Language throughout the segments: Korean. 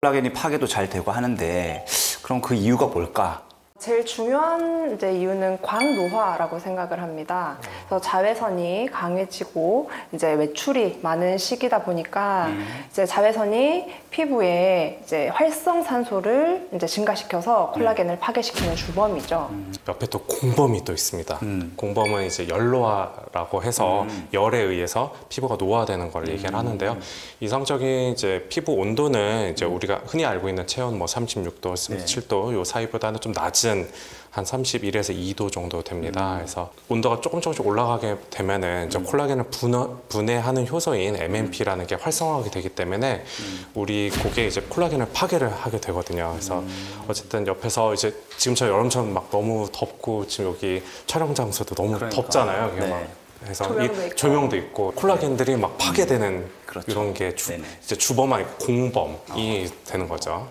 콜라겐이 파괴도 잘 되고 하는데 그럼 그 이유가 뭘까? 제일 중요한 이유는 광노화라고 생각을 합니다. 그래서 자외선이 강해지고 이제 외출이 많은 시기다 보니까 이제 자외선이 피부에 이제 활성산소를 이제 증가시켜서 콜라겐을 파괴시키는 주범이죠. 옆에 또 공범이 또 있습니다. 공범은 이제 열노화라고 해서 열에 의해서 피부가 노화되는 걸 얘기를 하는데요. 이상적인 이제 피부 온도는 이제 우리가 흔히 알고 있는 체온 뭐 36도, 37도 요 사이보다는 좀 낮은 한 31에서 2도 정도 됩니다. 그래서 온도가 조금씩 올라가게 되면은 이제 콜라겐을 분해하는 효소인 MMP라는 게 활성화하게 되기 때문에 우리 고개에 이제 콜라겐을 파괴를 하게 되거든요. 그래서 어쨌든 옆에서 이제 지금처럼 여름처럼 막 너무 덥고 지금 여기 촬영 장소도 너무 덥잖아요. 이게 막. 그래서 조명도 있고 콜라겐들이 막 파괴되는 이런 게 이제 주범 아니고 공범이 되는 거죠.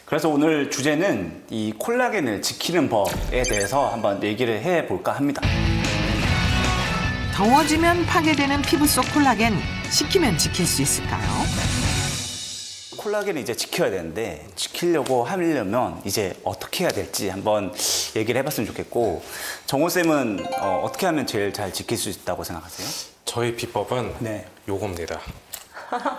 그래서 오늘 주제는 이 콜라겐을 지키는 법에 대해서 한번 얘기를 해볼까 합니다. 더워지면 파괴되는 피부 속 콜라겐, 식히면 지킬 수 있을까요? 콜라겐을 이제 지켜야 되는데 지키려고 하려면 이제 어떻게 해야 될지 한번 얘기를 해봤으면 좋겠고, 정호쌤은 어떻게 하면 제일 잘 지킬 수 있다고 생각하세요? 저희 비법은 요겁니다.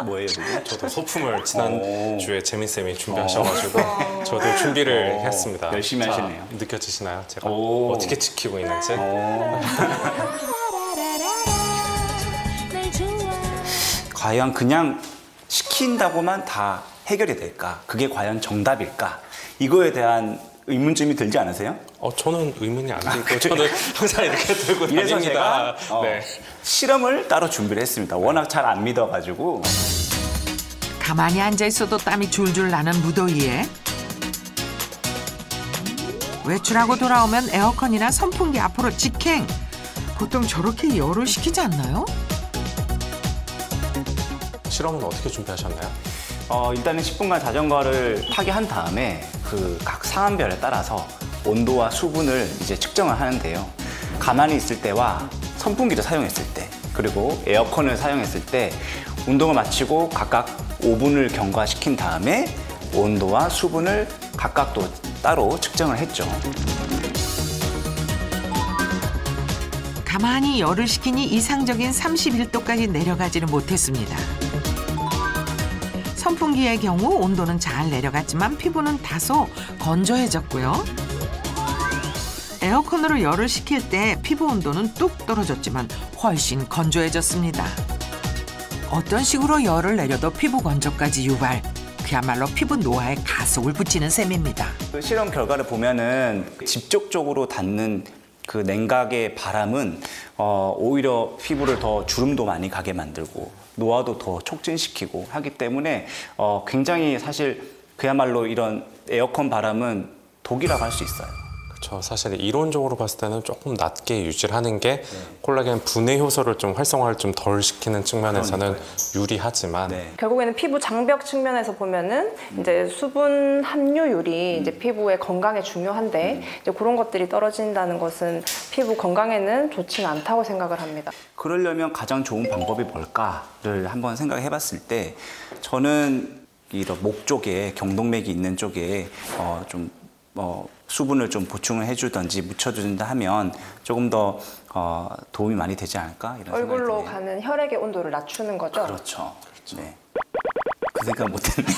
뭐예요, 그게? 저도 소품을 지난주에 재민쌤이 준비하셔가지고 저도 준비를 했습니다. 열심히 하시네요. 느껴지시나요? 제가 어떻게 지키고 있는지? 과연 그냥 시킨다고만 다 해결이 될까? 그게 과연 정답일까? 이거에 대한 의문점이 들지 않으세요? 저는 의문이 안 들고 저는 항상 이렇게 들고 이래서 다닙니다. 제가 실험을 따로 준비를 했습니다. 워낙 잘 안 믿어가지고. 가만히 앉아 있어도 땀이 줄줄 나는 무더위에 외출하고 돌아오면 에어컨이나 선풍기 앞으로 직행. 보통 저렇게 열을 식히지 않나요? 실험은 어떻게 준비하셨나요? 일단은 10분간 자전거를 타게 한 다음에 그 각 상황별에 따라서 온도와 수분을 이제 측정을 하는데요. 가만히 있을 때와 선풍기를 사용했을 때, 그리고 에어컨을 사용했을 때 운동을 마치고 각각 5분을 경과시킨 다음에 온도와 수분을 각각 또 따로 측정을 했죠. 가만히 열을 식히니 이상적인 31도까지 내려가지는 못했습니다. 선풍기의 경우 온도는 잘 내려갔지만 피부는 다소 건조해졌고요. 에어컨으로 열을 식힐 때 피부 온도는 뚝 떨어졌지만 훨씬 건조해졌습니다. 어떤 식으로 열을 내려도 피부 건조까지 유발. 그야말로 피부 노화에 가속을 붙이는 셈입니다. 그 실험 결과를 보면은 직접적으로 닿는 그 냉각의 바람은 오히려 피부를 더 주름도 많이 가게 만들고 노화도 더 촉진시키고 하기 때문에 굉장히 사실 그야말로 이런 에어컨 바람은 독이라고 할 수 있어요. 그렇죠. 사실 이론적으로 봤을 때는 조금 낮게 유지를 하는 게 콜라겐 분해 효소를 좀 활성화를 좀 덜 시키는 측면에서는 유리하지만 결국에는 피부 장벽 측면에서 보면은 이제 수분 함유율이 이제 피부의 건강에 중요한데 이제 그런 것들이 떨어진다는 것은 피부 건강에는 좋지는 않다고 생각을 합니다. 그러려면 가장 좋은 방법이 뭘까를 한번 생각해 봤을 때 저는 이런 목 쪽에 경동맥이 있는 쪽에 좀 수분을 좀 보충을 해주든지 묻혀준다 하면 조금 더 도움이 많이 되지 않을까 이런 생각이 얼굴로 드네요. 가는 혈액의 온도를 낮추는 거죠? 그렇죠. 네. 그 생각 못했네.